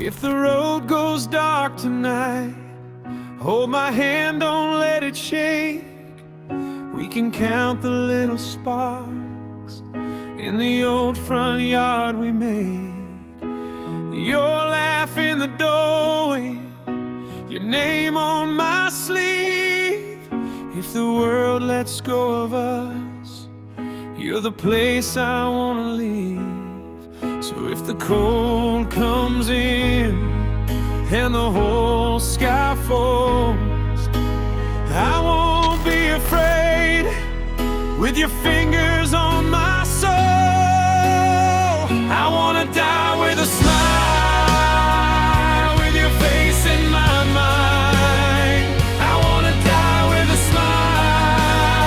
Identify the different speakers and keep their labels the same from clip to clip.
Speaker 1: If the road goes dark tonight, hold my hand, don't let it shake. We can count the little sparks in the old front yard we made. Your laugh in the doorway, your name on my sleeve. If the world lets go of us, you're the place I wanna leave. So if the cold comes in and the whole sky falls, I won't be afraid. With your fingers on my soul, I wanna die with a smile, with your face in my mind. I wanna die with a smile,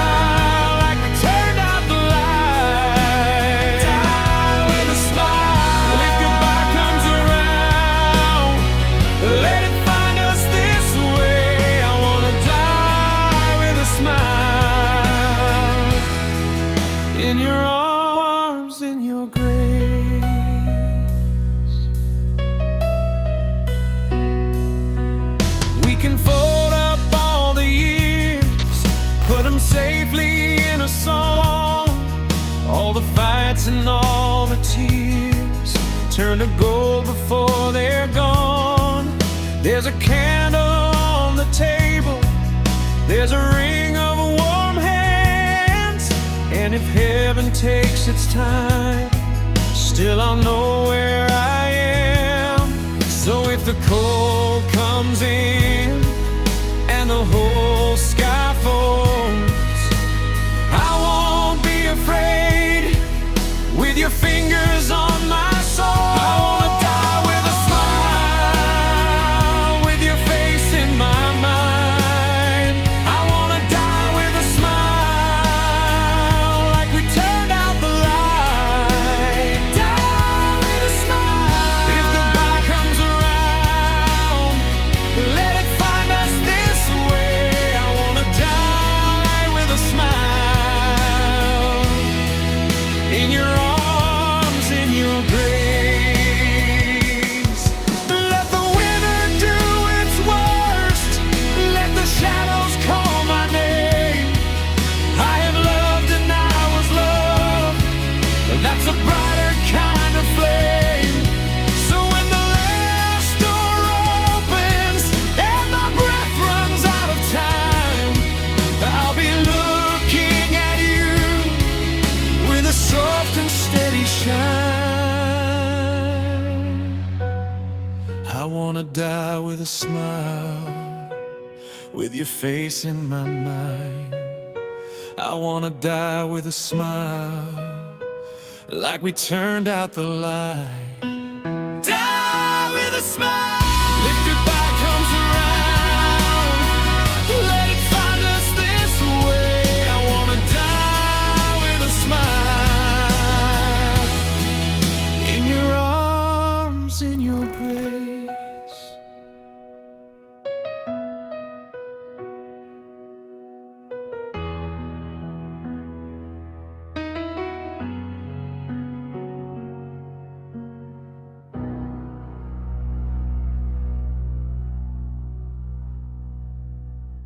Speaker 1: like we turned out the light. Die with a smile. If goodbye comes around, let it find us this way. I wanna die with a smile, in your arms, in your grace. We can fold up all the years, put them safely in a song. All the fights and all the tears turn to gold before they're gone. There's a candle on the table, there's a ring of warm hands, and if heaven takes its time, still I'll know where I am. So if the cold comes in and the whole sky falls, I won't be afraid. With your fingers on my soul, I wanna die with a smile, with your face in my mind. I wanna die with a smile, like we turned out the light. Die with a smile. If goodbye comes around, let it find us this way. I wanna die with a smile, in your arms, in your grace. Let the winter do its worst, let the shadows call my name. I have loved and I was loved, that's a brighter kind of flame. So when the last door opens and my breath runs out of time, I'll be looking at you with a soft and steady shine. I wanna die with a smile, with your face in my mind. I wanna die with a smile, like we turned out the light. Die with a smile.